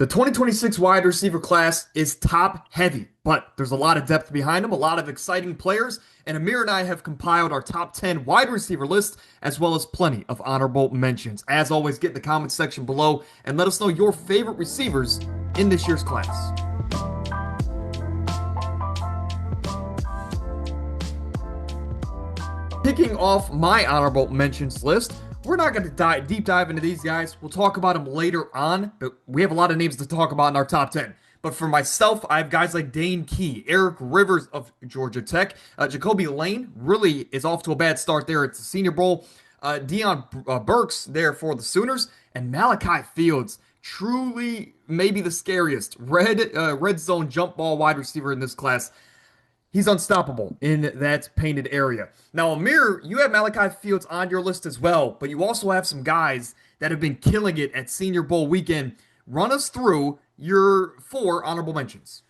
The 2026 wide receiver class is top heavy, but there's a lot of depth behind them, a lot of exciting players, and Amir and I have compiled our top 10 wide receiver list, as well as plenty of honorable mentions. As always, get in the comments section below and let us know your favorite receivers in this year's class. Kicking off my honorable mentions list, we're not going to deep dive into these guys. We'll talk about them later on, but we have a lot of names to talk about in our top 10. But for myself, I have guys like Dane Key, Eric Rivers of Georgia Tech, Jacoby Lane really is off to a bad start there at the Senior Bowl, Dion Burks there for the Sooners, and Malachi Fields, truly maybe the scariest red zone jump ball wide receiver in this class. He's unstoppable in that painted area. Now, Amir, you have Malachi Fields on your list as well, but you also have some guys that have been killing it at Senior Bowl weekend. Run us through your four honorable mentions.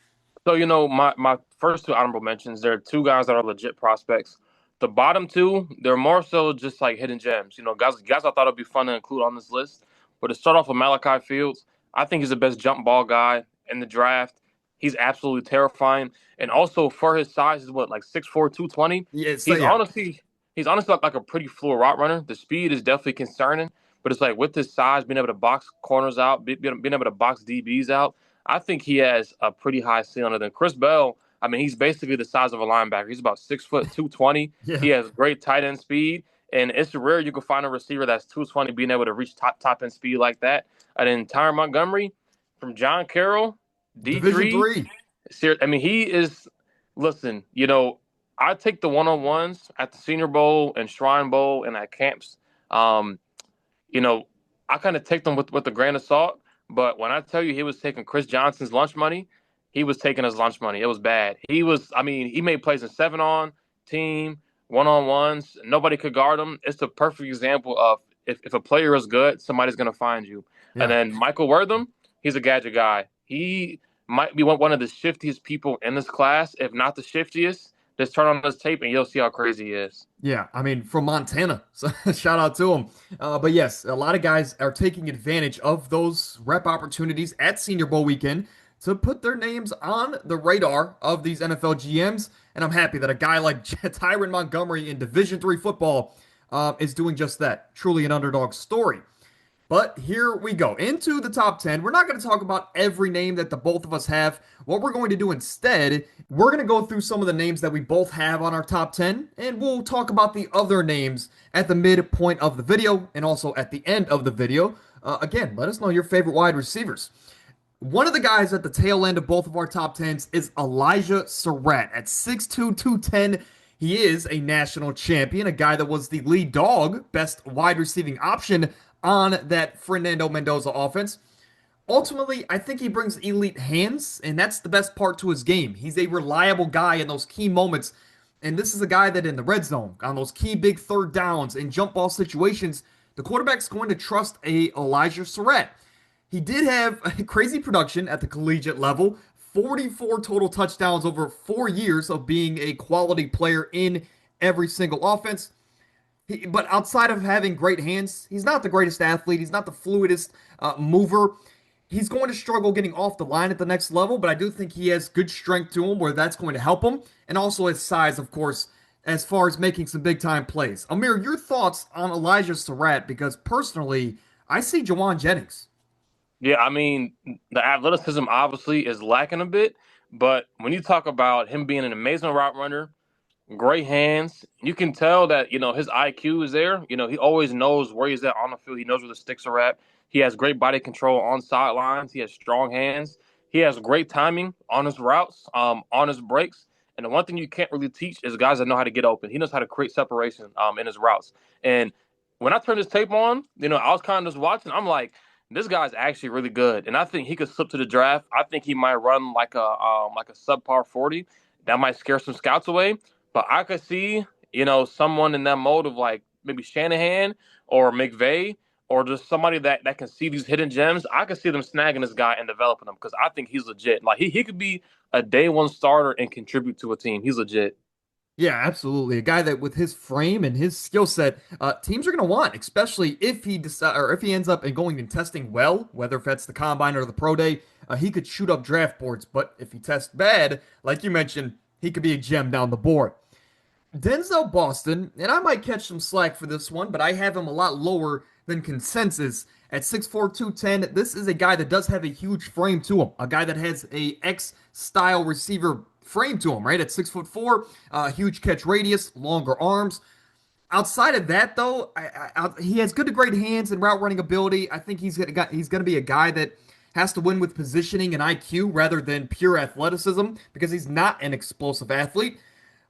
So, my first two honorable mentions, there are two guys that are legit prospects. The bottom two, they're more so just like hidden gems. Guys I thought it'd be fun to include on this list. But to start off with Malachi Fields, I think he's the best jump ball guy in the draft. He's absolutely terrifying. And also for his size, is what, like 6'4", 220? He's honestly like a pretty fluid route runner. The speed is definitely concerning, but it's like with his size, being able to box corners out, being able to box DBs out, I think he has a pretty high ceiling. And then Chris Bell, I mean, he's basically the size of a linebacker. He's about 6', 220. Yeah. He has great tight end speed. And it's rare you can find a receiver that's 220 being able to reach top end speed like that. And then Tyron Montgomery from John Carroll, Division D3. I mean, he is. Listen, I take the one-on-ones at the Senior Bowl and Shrine Bowl and at camps. I kind of take them with a grain of salt. But when I tell you he was taking Chris Johnson's lunch money, he was taking his lunch money. It was bad. He made plays in 7-on, team, one-on-ones. Nobody could guard him. It's the perfect example of if a player is good, somebody's going to find you. Yeah. And then Michael Wortham, he's a gadget guy. He might be one of the shiftiest people in this class, if not the shiftiest. Just turn on his tape and you'll see how crazy he is. Yeah, I mean, from Montana. So shout out to him. But yes, a lot of guys are taking advantage of those rep opportunities at Senior Bowl weekend to put their names on the radar of these NFL GMs. And I'm happy that a guy like Tyron Montgomery in Division III football is doing just that. Truly an underdog story. But here we go into the top 10. We're not going to talk about every name that the both of us have. What we're going to do instead, we're going to go through some of the names that we both have on our top 10, and we'll talk about the other names at the midpoint of the video and also at the end of the video. Again, let us know your favorite wide receivers. One of the guys at the tail end of both of our top 10s is Elijah Sarratt at 6'2", 210. He is a national champion, a guy that was the lead dog, best wide receiving option on that Fernando Mendoza offense. Ultimately, I think he brings elite hands, and that's the best part to his game. He's a reliable guy in those key moments, and this is a guy that in the red zone, on those key big third downs and jump ball situations, the quarterback's going to trust Elijah Sarratt. He did have crazy production at the collegiate level, 44 total touchdowns over 4 years of being a quality player in every single offense. But outside of having great hands, he's not the greatest athlete. He's not the fluidest mover. He's going to struggle getting off the line at the next level, but I do think he has good strength to him where that's going to help him. And also his size, of course, as far as making some big-time plays. Amir, your thoughts on Elijah Sarratt? Because personally, I see Jawan Jennings. Yeah, I mean, the athleticism obviously is lacking a bit, but when you talk about him being an amazing route runner, great hands, you can tell that, his IQ is there. He always knows where he's at on the field. He knows where the sticks are at. He has great body control on sidelines. He has strong hands. He has great timing on his routes, on his breaks. And the one thing you can't really teach is guys that know how to get open. He knows how to create separation in his routes. And when I turned his tape on, I was kind of just watching. I'm like, this guy's actually really good. And I think he could slip to the draft. I think he might run like a subpar 40. That might scare some scouts away. But I could see, someone in that mode of like maybe Shanahan or McVay or just somebody that can see these hidden gems. I could see them snagging this guy and developing him because I think he's legit. Like he could be a day one starter and contribute to a team. He's legit. Yeah, absolutely. A guy that with his frame and his skill set, teams are going to want, especially if he decide or if he ends up and going and testing well, whether if that's the combine or the pro day, he could shoot up draft boards. But if he tests bad, like you mentioned, he could be a gem down the board. Denzel Boston, and I might catch some slack for this one, but I have him a lot lower than consensus at 6'4", 210. This is a guy that does have a huge frame to him, a guy that has a X-style receiver frame to him, right? At 6'4", huge catch radius, longer arms. Outside of that, though, he has good to great hands and route running ability. I think he's gonna be a guy that has to win with positioning and IQ rather than pure athleticism because he's not an explosive athlete.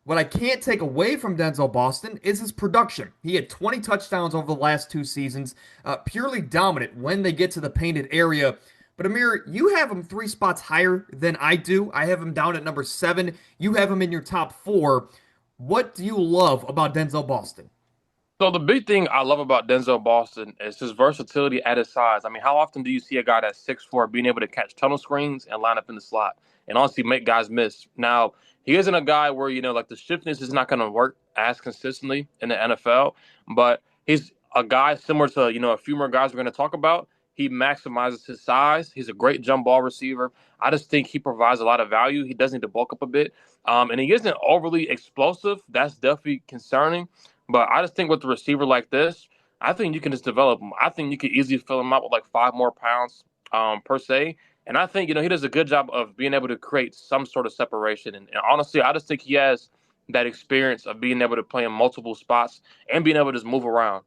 What I can't take away from Denzel Boston is his production. He had 20 touchdowns over the last 2 seasons, purely dominant when they get to the painted area. But Amir, you have him 3 spots higher than I do. I have him down at number 7. You have him in your top 4. What do you love about Denzel Boston? So the big thing I love about Denzel Boston is his versatility at his size. I mean, how often do you see a guy that's 6'4" being able to catch tunnel screens and line up in the slot and honestly make guys miss? Now, he isn't a guy where, like the stiffness is not going to work as consistently in the NFL, but he's a guy similar to, a few more guys we're going to talk about. He maximizes his size. He's a great jump ball receiver. I just think he provides a lot of value. He does need to bulk up a bit. And he isn't overly explosive. That's definitely concerning. But I just think with a receiver like this, I think you can just develop him. I think you could easily fill him out with like 5 more pounds per se. And I think, he does a good job of being able to create some sort of separation. And honestly, I just think he has that experience of being able to play in multiple spots and being able to just move around.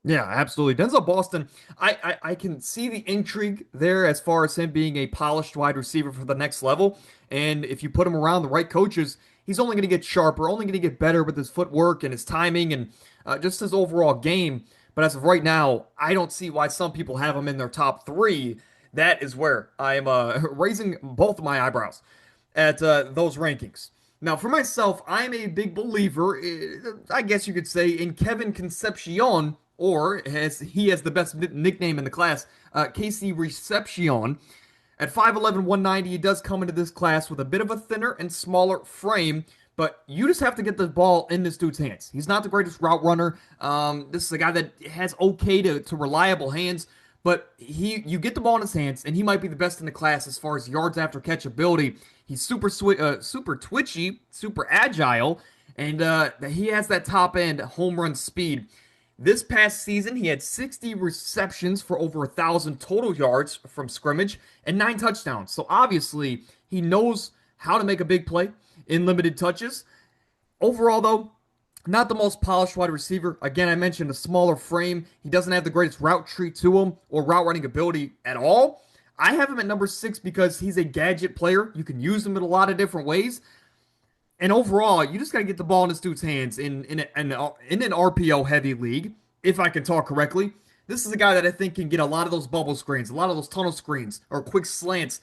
Yeah, absolutely. Denzel Boston, I can see the intrigue there as far as him being a polished wide receiver for the next level. And if you put him around the right coaches, he's only going to get sharper, only going to get better with his footwork and his timing and just his overall game. But as of right now, I don't see why some people have him in their top 3. That is where I am raising both of my eyebrows at those rankings. Now, for myself, I'm a big believer, I guess you could say, in Kevin Concepcion, or as he has the best nickname in the class, Casey Recepcion. At 5'11", 190, he does come into this class with a bit of a thinner and smaller frame, but you just have to get the ball in this dude's hands. He's not the greatest route runner. This is a guy that has okay to reliable hands, but you get the ball in his hands, and he might be the best in the class as far as yards after catch ability. He's super twitchy, super agile, and he has that top end home run speed. This past season, he had 60 receptions for over 1,000 total yards from scrimmage and 9 touchdowns. So obviously, he knows how to make a big play in limited touches. Overall, though, not the most polished wide receiver. Again, I mentioned a smaller frame. He doesn't have the greatest route tree to him or route running ability at all. I have him at number 6 because he's a gadget player. You can use him in a lot of different ways. And overall, you just got to get the ball in this dude's hands in an RPO heavy league, if I can talk correctly. This is a guy that I think can get a lot of those bubble screens, a lot of those tunnel screens, or quick slants,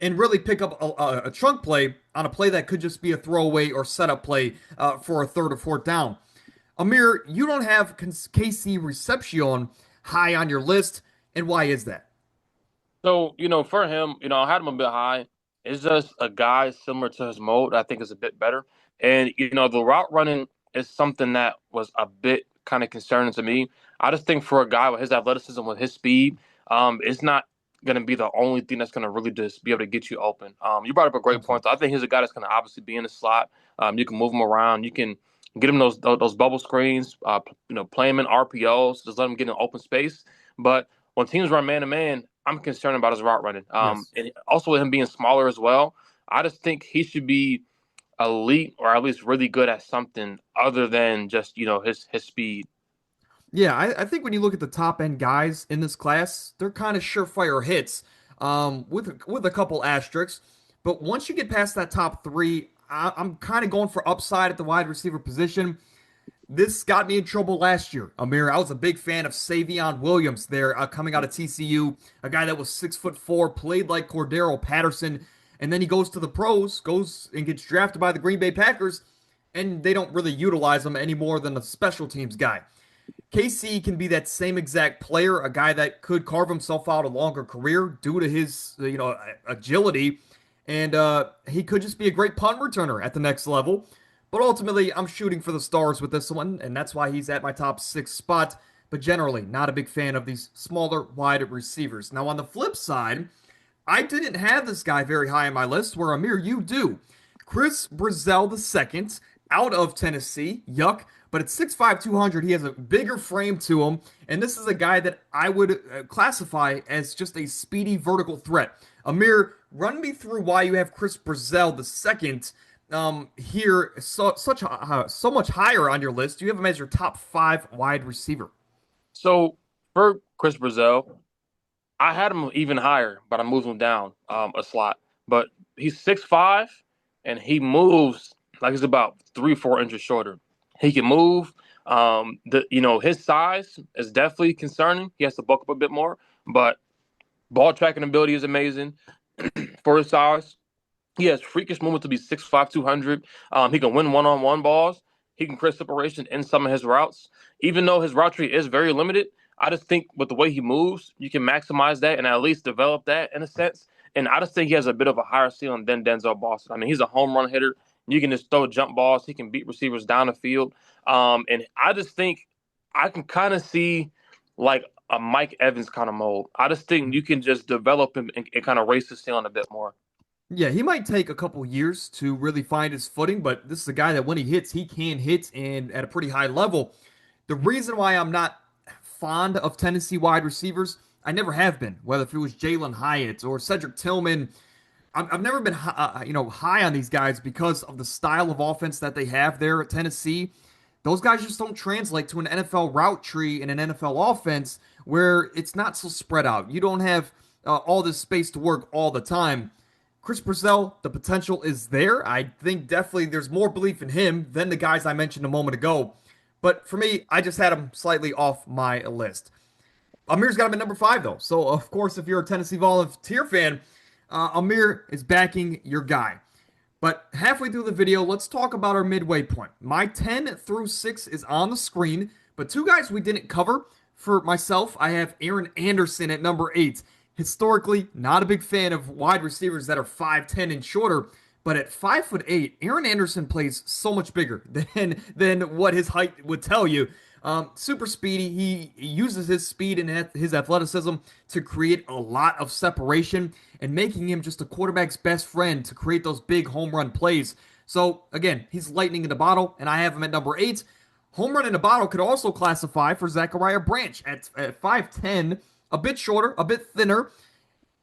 and really pick up a trunk play on a play that could just be a throwaway or setup play for a third or fourth down. Amir, you don't have KC Recepcion high on your list, and why is that? So, for him, I had him a bit high. It's just a guy similar to his mode. I think is a bit better. And, the route running is something that was a bit kind of concerning to me. I just think for a guy with his athleticism, with his speed, it's not going to be the only thing that's going to really just be able to get you open. You brought up a great point. So I think he's a guy that's going to obviously be in the slot. You can move him around. You can get him those bubble screens, play him in RPOs, just let him get in open space. But when teams run man to man, I'm concerned about his route running. Yes. And also with him being smaller as well, I just think he should be elite or at least really good at something other than just, his speed. Yeah, I think when you look at the top end guys in this class, they're kind of surefire hits with a couple asterisks. But once you get past that top 3, I'm kind of going for upside at the wide receiver position. This got me in trouble last year, Amir. I was a big fan of Savion Williams there coming out of TCU, a guy that was 6'4", played like Cordero Patterson, and then he goes to the pros, goes and gets drafted by the Green Bay Packers, and they don't really utilize him any more than a special teams guy. KC can be that same exact player, a guy that could carve himself out a longer career due to his, agility, and he could just be a great punt returner at the next level. But ultimately, I'm shooting for the stars with this one, and that's why he's at my top 6 spot. But generally, not a big fan of these smaller, wide receivers. Now, on the flip side, I didn't have this guy very high on my list, where Amir, you do. Chris Brazelle II, out of Tennessee. Yuck. But at 6'5", 200, he has a bigger frame to him. And this is a guy that I would classify as just a speedy vertical threat. Amir, run me through why you have Chris Brazelle II here so much higher on your list. You have him as your top 5 wide receiver. So for Chris Brazelle, I had him even higher, but I moved him down a slot. But he's 6'5", and he moves like he's about 3-4 inches shorter. He can move. His size is definitely concerning. He has to bulk up a bit more, but ball tracking ability is amazing for his size. He has freakish movement to be 6'5", 200. He can win one-on-one balls. He can create separation in some of his routes. Even though his route tree is very limited, I just think with the way he moves, you can maximize that and at least develop that in a sense. And I just think he has a bit of a higher ceiling than Denzel Boston. I mean, he's a home run hitter. You can just throw jump balls. He can beat receivers down the field. And I just think I can kind of see like a Mike Evans kind of mold. I just think you can just develop him and kind of raise his ceiling a bit more. Yeah, he might take a couple years to really find his footing, but this is a guy that when he hits, he can hit and at a pretty high level. The reason why I'm not fond of Tennessee wide receivers, I never have been, whether if it was Jalen Hyatt or Cedric Tillman. I've never been high on these guys because of the style of offense that they have there at Tennessee. Those guys just don't translate to an NFL route tree and an NFL offense where it's not so spread out. You don't have all this space to work all the time. Chris Brazelle, the potential is there. I think definitely there's more belief in him than the guys I mentioned a moment ago. But for me, I just had him slightly off my list. Amir's got him at number 5, though. So, of course, if you're a Tennessee Volunteer fan, Amir is backing your guy. But halfway through the video, let's talk about our midway point. My 10 through 6 is on the screen, but 2 guys we didn't cover. For myself, I have Aaron Anderson at number 8. Historically, not a big fan of wide receivers that are 5'10" and shorter, but at 5'8", Aaron Anderson plays so much bigger than what his height would tell you. Super speedy. He uses his speed and his athleticism to create a lot of separation and making him just a quarterback's best friend to create those big home run plays. So again, he's lightning in the bottle, and I have him at number 8. Home run in a bottle could also classify for Zachariah Branch at 5'10", a bit shorter, a bit thinner,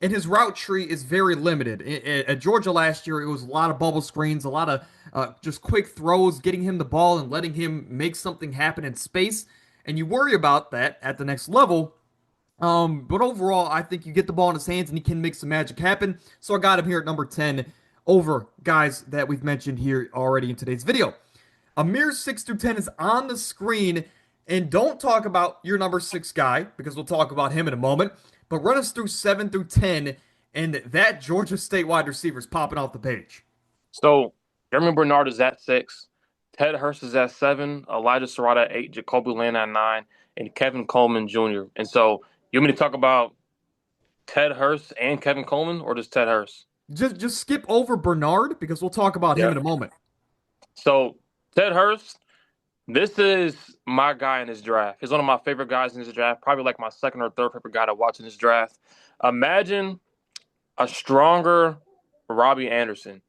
and his route tree is very limited. At Georgia last year, it was a lot of bubble screens, a lot of just quick throws, getting him the ball and letting him make something happen in space. And you worry about that at the next level. But overall, I think you get the ball in his hands and he can make some magic happen. So I got him here at number 10 over guys that we've mentioned here already in today's video. Amir's 6 through 10 is on the screen. And don't talk about your number 6 guy, because we'll talk about him in a moment. But run us through 7 through 10, and that Georgia State wide receiver is popping off the page. So Jeremy Bernard is at 6. Ted Hurst is at 7. Elijah Sarratt at 8. Jacoby Land at 9. And Kevin Coleman Jr. And so you want me to talk about Ted Hurst and Kevin Coleman, or just Ted Hurst? Just skip over Bernard, because we'll talk about him in a moment. So Ted Hurst, this is my guy in this draft. He's one of my favorite guys in this draft, probably like my second or third favorite guy to watch in this draft. Imagine a stronger Robbie Anderson.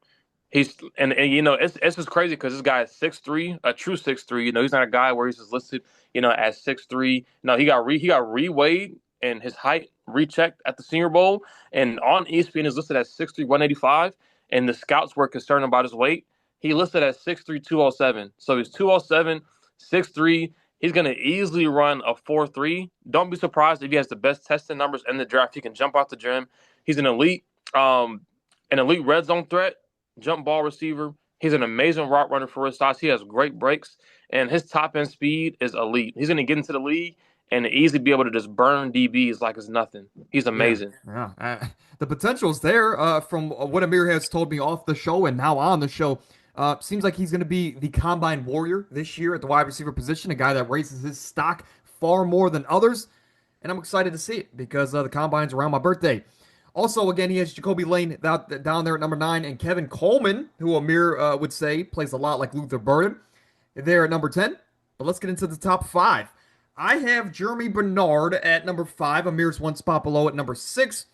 It's just crazy because this guy is 6'3", a true 6'3". He's not a guy where he's just listed, as 6'3". No, he got reweighed and his height rechecked at the Senior Bowl, and on ESPN is listed as 6'3", 185, and the scouts were concerned about his weight. He listed as 6'3", 207. So he's 207, 6'3". He's going to easily run a 4.3. Don't be surprised if he has the best testing numbers in the draft. He can jump out the gym. He's an elite red zone threat, jump ball receiver. He's an amazing route runner for his size. He has great breaks, and his top end speed is elite. He's going to get into the league and easily be able to just burn DBs like it's nothing. He's amazing. Yeah. The potential is there from what Amir has told me off the show and now on the show. Seems like he's going to be the combine warrior this year at the wide receiver position, a guy that raises his stock far more than others. And I'm excited to see it because the combine's around my birthday. Also, again, he has Jacoby Lane down there at number 9, and Kevin Coleman, who Amir would say plays a lot like Luther Burden, there at number 10. But let's get into the top 5. I have Jeremy Bernard at number 5. Amir's one spot below at number 6.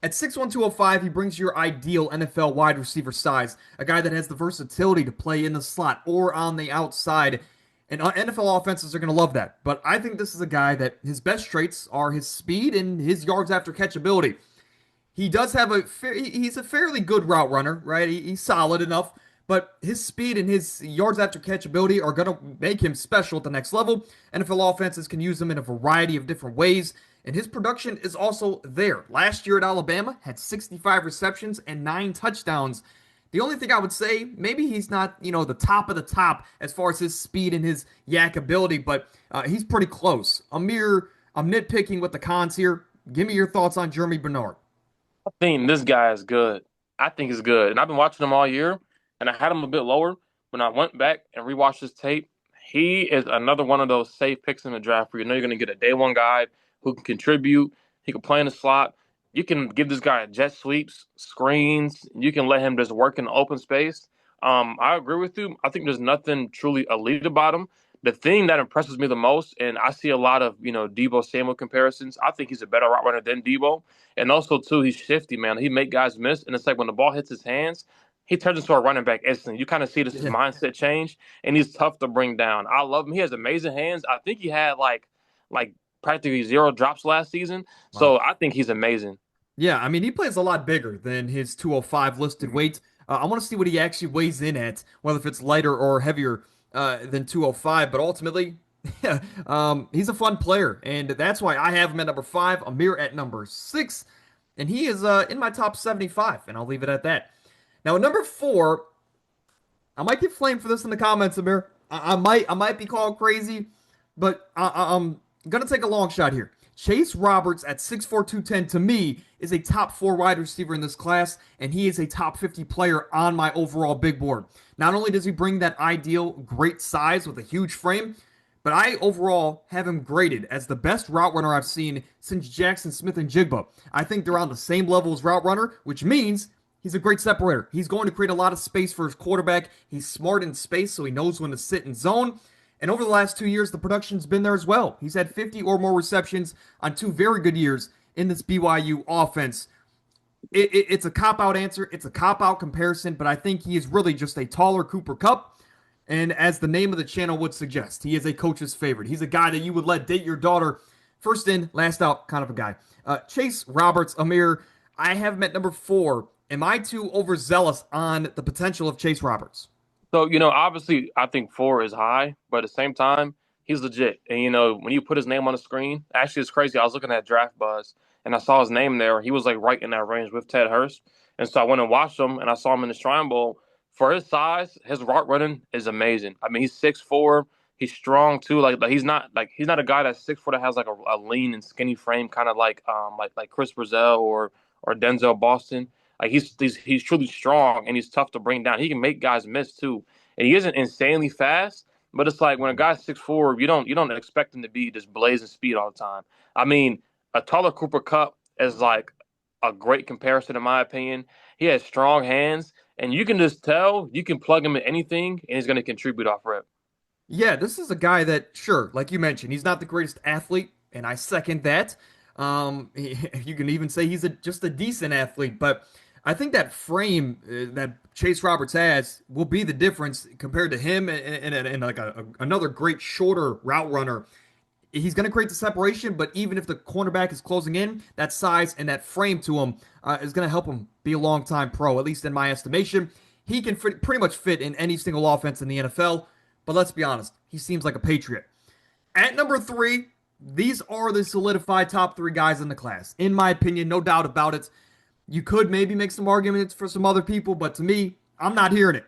At 6'1", 205, he brings your ideal NFL wide receiver size, a guy that has the versatility to play in the slot or on the outside. And NFL offenses are going to love that. But I think this is a guy that his best traits are his speed and his yards after catch ability. He does have he's a fairly good route runner, right? He's solid enough, but his speed and his yards after catch ability are going to make him special at the next level. NFL offenses can use him in a variety of different ways, and his production is also there. Last year at Alabama, had 65 receptions and 9 touchdowns. The only thing I would say, maybe he's not, the top of the top as far as his speed and his yak ability, but he's pretty close. I'm nitpicking with the cons here. Give me your thoughts on Jeremy Bernard. I think this guy is good. I think he's good. And I've been watching him all year, and I had him a bit lower. When I went back and rewatched his tape, he is another one of those safe picks in the draft where you know you're going to get a day one guy who can contribute. He can play in the slot. You can give this guy jet sweeps, screens. You can let him just work in the open space. I agree with you. I think there's nothing truly elite about him. The thing that impresses me the most, and I see a lot of, Debo Samuel comparisons. I think he's a better route runner than Debo. And also, too, he's shifty, man. He make guys miss. And it's like when the ball hits his hands, he turns into a running back instantly. You kind of see this Yeah. mindset change, and he's tough to bring down. I love him. He has amazing hands. I think he had like practically 0 drops last season. Wow. So I think he's amazing. Yeah, I mean, he plays a lot bigger than his 205 listed weight. I want to see what he actually weighs in at, whether if it's lighter or heavier than 205. But ultimately, he's a fun player, and that's why I have him at number 5, Amir at number 6, and he is in my top 75, and I'll leave it at that. Now, at number 4, I might get flamed for this in the comments, Amir. I might be called crazy, but I'm gonna take a long shot here. Chase Roberts at 6'4", 210 to me is a top 4 wide receiver in this class, and he is a top 50 player on my overall big board. Not only does he bring that ideal great size with a huge frame, but I overall have him graded as the best route runner I've seen since Jackson Smith and Jigba. I think they're on the same level as route runner, which means he's a great separator. He's going to create a lot of space for his quarterback. He's smart in space, so he knows when to sit in zone. And over the last 2 years, the production's been there as well. He's had 50 or more receptions on 2 very good years in this BYU offense. It's a cop-out answer. It's a cop-out comparison, but I think he is really just a taller Cooper Kupp. And as the name of the channel would suggest, he is a coach's favorite. He's a guy that you would let date your daughter. First in, last out kind of a guy. Chase Roberts, Amir, I have him at number 4. Am I too overzealous on the potential of Chase Roberts? So, obviously, I think 4 is high, but at the same time, he's legit. And, when you put his name on the screen, actually, it's crazy. I was looking at Draft Buzz, and I saw his name there. He was, right in that range with Ted Hurst. And so I went and watched him, and I saw him in the Shrine Bowl. For his size, his route running is amazing. I mean, he's 6'4". He's strong, too. He's not a guy that's 6'4" that has, a lean and skinny frame, kind of like Chris Brazelle or Denzel Boston. He's truly strong and he's tough to bring down. He can make guys miss too, and he isn't insanely fast. But it's like when a guy's 6'4", you don't expect him to be just blazing speed all the time. I mean, a taller Cooper Kupp is like a great comparison in my opinion. He has strong hands, and you can just tell you can plug him in anything, and he's going to contribute off rip. Yeah, this is a guy that, sure, like you mentioned, he's not the greatest athlete, and I second that. You can even say he's just a decent athlete, but I think that frame that Chase Roberts has will be the difference compared to him and like another great shorter route runner. He's going to create the separation, but even if the cornerback is closing in, that size and that frame to him is going to help him be a long-time pro, at least in my estimation. He can pretty much fit in any single offense in the NFL, but let's be honest, he seems like a Patriot. At number 3, these are the solidified top 3 guys in the class. In my opinion, no doubt about it. You could maybe make some arguments for some other people, but to me, I'm not hearing it.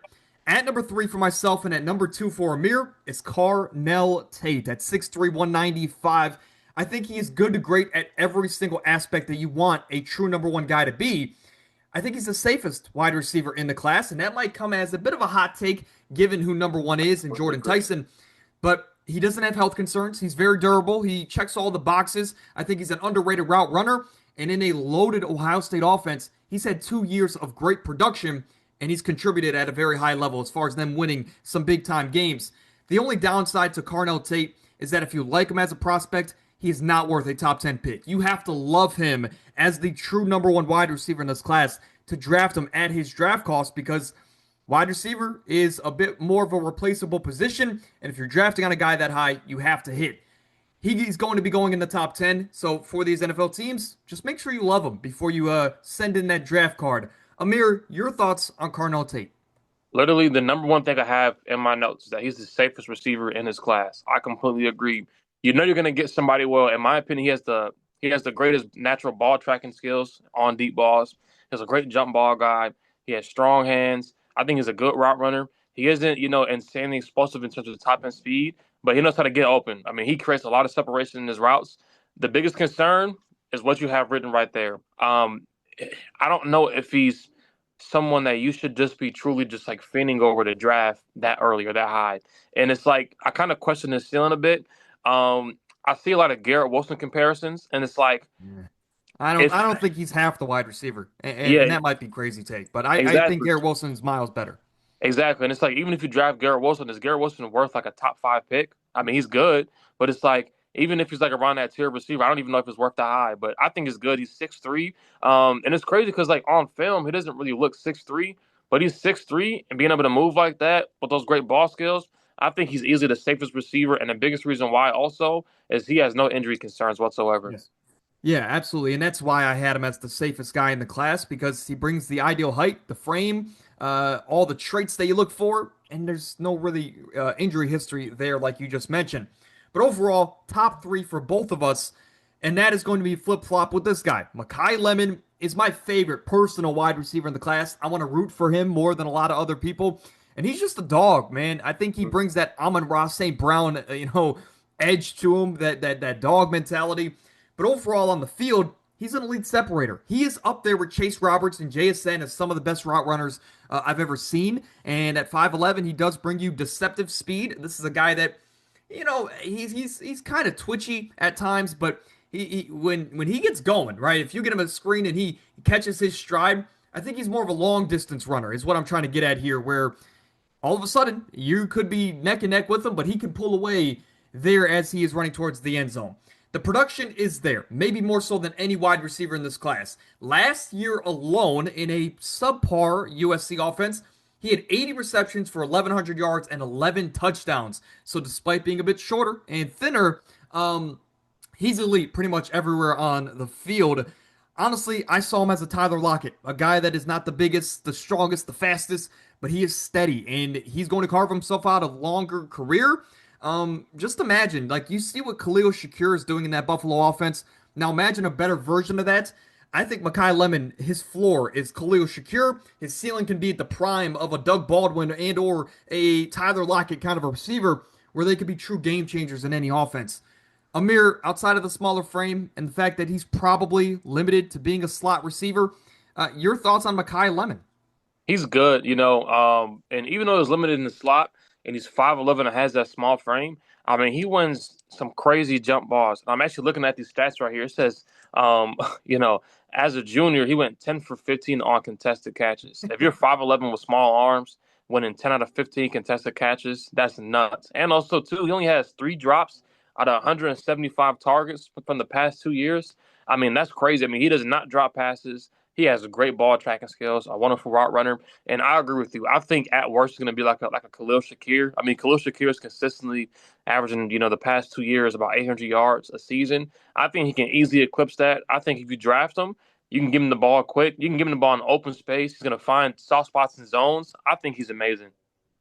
At number 3 for myself and at number 2 for Amir is Carnell Tate at 6'3", 195. I think he is good to great at every single aspect that you want a true number 1 guy to be. I think he's the safest wide receiver in the class, and that might come as a bit of a hot take given who number 1 is in Jordyn Tyson. But he doesn't have health concerns. He's very durable. He checks all the boxes. I think he's an underrated route runner. And in a loaded Ohio State offense, he's had 2 years of great production, and he's contributed at a very high level as far as them winning some big time games. The only downside to Carnell Tate is that if you like him as a prospect, he is not worth a top 10 pick. You have to love him as the true number one wide receiver in this class to draft him at his draft cost, because wide receiver is a bit more of a replaceable position. And if you're drafting on a guy that high, you have to hit. He's going to be going in the top 10. So for these NFL teams, just make sure you love him before you send in that draft card. Amir, your thoughts on Carnell Tate? Literally, the number one thing I have in my notes is that he's the safest receiver in his class. I completely agree. You know you're going to get somebody. Well, in my opinion, he has the greatest natural ball tracking skills on deep balls. He's a great jump ball guy. He has strong hands. I think he's a good route runner. He isn't, insanely explosive in terms of top end speed, but he knows how to get open. I mean, he creates a lot of separation in his routes. The biggest concern is what you have written right there. I don't know if he's someone that you should just be truly just like fainting over the draft that early or that high. And it's like I kind of question his ceiling a bit. I see a lot of Garrett Wilson comparisons, and it's like Yeah. I don't if I don't think he's half the wide receiver. And yeah, that might be crazy take, but I think exactly. Garrett Wilson's miles better. Exactly. And it's like, even if you draft Garrett Wilson, is Garrett Wilson worth like a top five pick? I mean, he's good, but it's like, even if he's like around that tier receiver, I don't even know if it's worth the high, but I think it's good. He's 6'3". And it's crazy because, like, on film, he doesn't really look 6'3", but he's 6'3", and being able to move like that with those great ball skills, I think he's easily the safest receiver. And the biggest reason why also is he has no injury concerns whatsoever. Yes. Yeah, absolutely. And that's why I had him as the safest guy in the class, because he brings the ideal height, the frame, all the traits that you look for, and there's no really injury history there, like you just mentioned. But overall, top three for both of us, and that is going to be flip flop with this guy. Makai Lemon is my favorite personal wide receiver in the class. I want to root for him more than a lot of other people. And he's just a dog, man. I think he brings that Amon-Ra St. Brown, edge to him, that dog mentality. But overall on the field, he's an elite separator. He is up there with Chase Roberts and JSN as some of the best route runners I've ever seen. And at 5'11", he does bring you deceptive speed. This is a guy that, he's kind of twitchy at times, but when he gets going, right? If you get him a screen and he catches his stride, I think he's more of a long distance runner, is what I'm trying to get at here, where all of a sudden you could be neck and neck with him, but he can pull away there as he is running towards the end zone. The production is there, maybe more so than any wide receiver in this class. Last year alone, in a subpar USC offense, he had 80 receptions for 1,100 yards and 11 touchdowns. So despite being a bit shorter and thinner, he's elite pretty much everywhere on the field. Honestly, I saw him as a Tyler Lockett, a guy that is not the biggest, the strongest, the fastest, but he is steady, and he's going to carve himself out a longer career. Just imagine, like, you see what Khalil Shakir is doing in that Buffalo offense. Now imagine a better version of that. I think Makai Lemon, his floor is Khalil Shakir. His ceiling can be at the prime of a Doug Baldwin and or a Tyler Lockett kind of a receiver, where they could be true game changers in any offense. Amir, outside of the smaller frame and the fact that he's probably limited to being a slot receiver, your thoughts on Makai Lemon? He's good, and even though he's limited in the slot and he's 5'11" and has that small frame, I mean, he wins some crazy jump balls. I'm actually looking at these stats right here. It says, you know, as a junior, he went 10 for 15 on contested catches. If you're 5'11" with small arms, winning 10 out of 15 contested catches, that's nuts. And also, too, he only has 3 drops out of 175 targets from the past 2 years. I mean, that's crazy. I mean, he does not drop passes. He has great ball tracking skills, a wonderful route runner, and I agree with you. I think at worst, he's going to be like a Khalil Shakir. I mean, Khalil Shakir is consistently averaging, the past 2 years about 800 yards a season. I think he can easily eclipse that. I think if you draft him, you can give him the ball quick. You can give him the ball in open space. He's going to find soft spots and zones. I think he's amazing.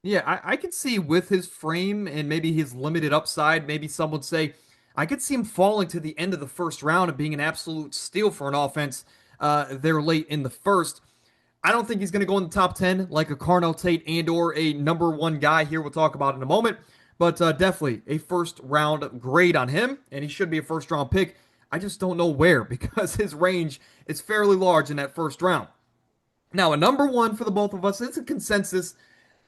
Yeah, I could see with his frame and maybe his limited upside, maybe some would say, I could see him falling to the end of the first round and being an absolute steal for an offense there late in the first. I don't think he's going to go in the top 10 like a Carnell Tate and or a number one guy here we'll talk about in a moment, but definitely a first round grade on him, and he should be a first round pick. I just don't know where because his range is fairly large in that first round. Now, a number one for the both of us, it's a consensus.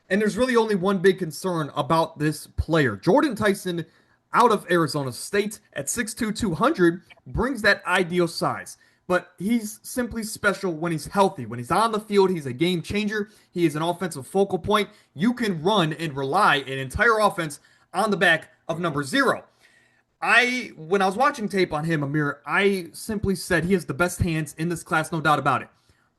And there's really only one big concern about this player. Jordyn Tyson out of Arizona State at 6'2", 200 brings that ideal size. but he's simply special when he's healthy. When he's on the field, he's a game changer. He is an offensive focal point. You can run and rely an entire offense on the back of number zero. When I was watching tape on him, Amir, I simply said he has the best hands in this class, no doubt about it.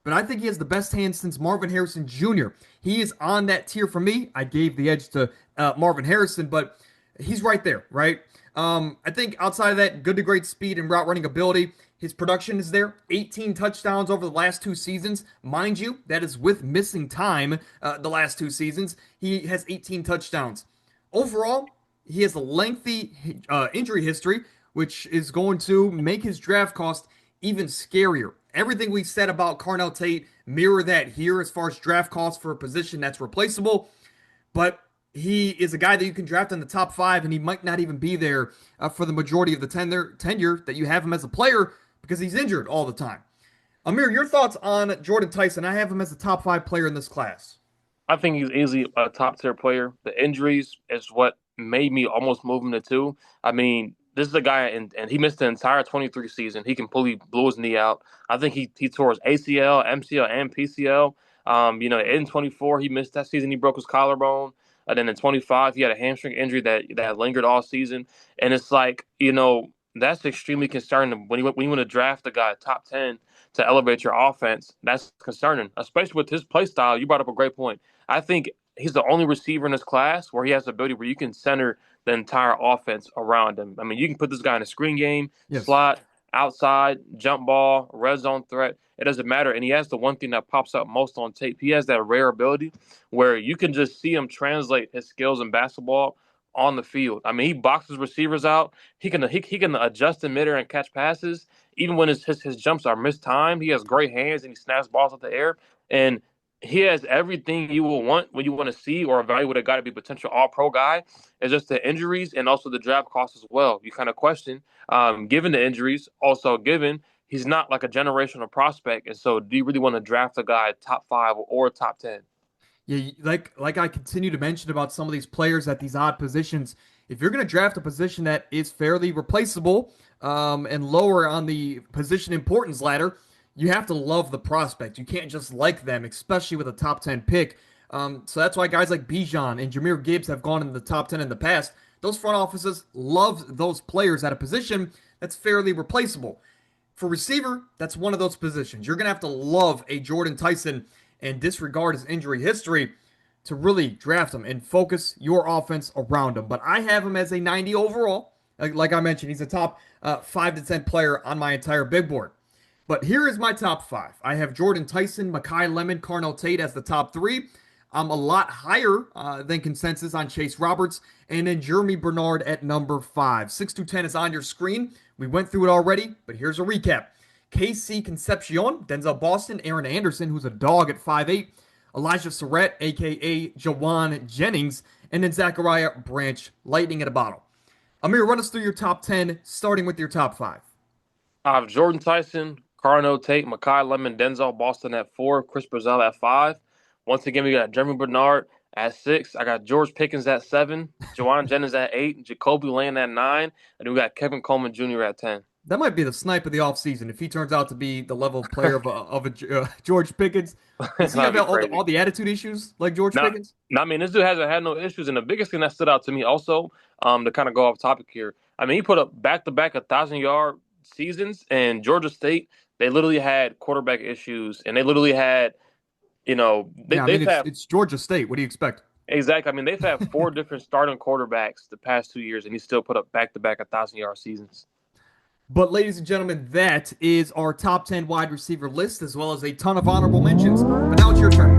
But I think he has the best hands since Marvin Harrison Jr. He is on that tier for me. I gave the edge to Marvin Harrison, but he's right there, right? I think outside of that, good to great speed and route running ability. His production is there. 18 touchdowns over the last 2 seasons. Mind you, that is with missing time the last 2 seasons. He has 18 touchdowns. Overall, he has a lengthy injury history, which is going to make his draft cost even scarier. Everything we said about Carnell Tate mirror that here as far as draft costs for a position that's replaceable. But he is a guy that you can draft in the top 5, and he might not even be there for the majority of the tenure that you have him as a player because he's injured all the time. Amir, your thoughts on Jordyn Tyson? I have him as a top 5 player in this class. I think he's easily a top tier player. The injuries is what made me almost move him to 2. I mean, this is a guy, and he missed the entire 23 season. He completely blew his knee out. I think he tore his ACL, MCL, and PCL. In 24, he missed that season. He broke his collarbone. And then in 25, he had a hamstring injury that lingered all season. And it's like, that's extremely concerning. When you want to draft a guy top 10 to elevate your offense, that's concerning, especially with his play style. You brought up a great point. I think he's the only receiver in this class where he has the ability where you can center the entire offense around him. I mean, you can put this guy in a screen game, Yes. slot, outside, jump ball, red zone threat. It doesn't matter. And he has the one thing that pops up most on tape. He has that rare ability where you can just see him translate his skills in basketball on the field. I mean, he boxes receivers out. He can adjust in midair and catch passes. Even when his jumps are mistimed, he has great hands and he snaps balls out the air. And he has everything you will want when you want to see or evaluate a guy to be a potential all-pro guy. It's just the injuries and also the draft costs as well. You kind of question, given the injuries, also given he's not like a generational prospect. And so do you really want to draft a guy top 5 or top 10? Yeah, like I continue to mention about some of these players at these odd positions. If you're going to draft a position that is fairly replaceable and lower on the position importance ladder, you have to love the prospect. You can't just like them, especially with a top 10 pick. So that's why guys like Bijan and Jahmyr Gibbs have gone in the top 10 in the past. Those front offices love those players at a position that's fairly replaceable. For receiver, that's one of those positions. You're going to have to love a Jordyn Tyson and disregard his injury history to really draft him and focus your offense around him. But I have him as a 90 overall. Like I mentioned, he's a top 5 to 10 player on my entire big board. But here is my top 5. I have Jordyn Tyson, Makai Lemon, Carnell Tate as the top 3. I'm a lot higher than consensus on Chase Roberts, and then Jeremy Bernard at number 5. 6 to 10 is on your screen. We went through it already, but here's a recap. KC Concepcion, Denzel Boston, Aaron Anderson, who's a dog at 5'8", Elijah Sarratt, a.k.a. Jawan Jennings, and then Zachariah Branch, lightning at a bottle. Amir, run us through your top 10, starting with your top 5. I have Jordyn Tyson, Carnell Tate, Makai Lemon, Denzel Boston at 4, Chris Brazelle at 5. Once again, we got Jeremy Bernard at 6. I got George Pickens at 7, Jawan Jennings at 8, Jacoby Land at 9, and then we got Kevin Coleman Jr. at 10. That might be the snipe of the offseason if he turns out to be the level of player of a George Pickens. Does he have all the attitude issues like George Pickens? I mean, this dude hasn't had no issues. And the biggest thing that stood out to me also, to kind of go off topic here, I mean, he put up back-to-back 1,000-yard seasons, and Georgia State, they literally had quarterback issues, and they literally had, it's Georgia State. What do you expect? Exactly. I mean, they've had 4 different starting quarterbacks the past 2 years, and he still put up back-to-back 1,000-yard seasons. But ladies and gentlemen, that is our top 10 wide receiver list, as well as a ton of honorable mentions. But now it's your turn.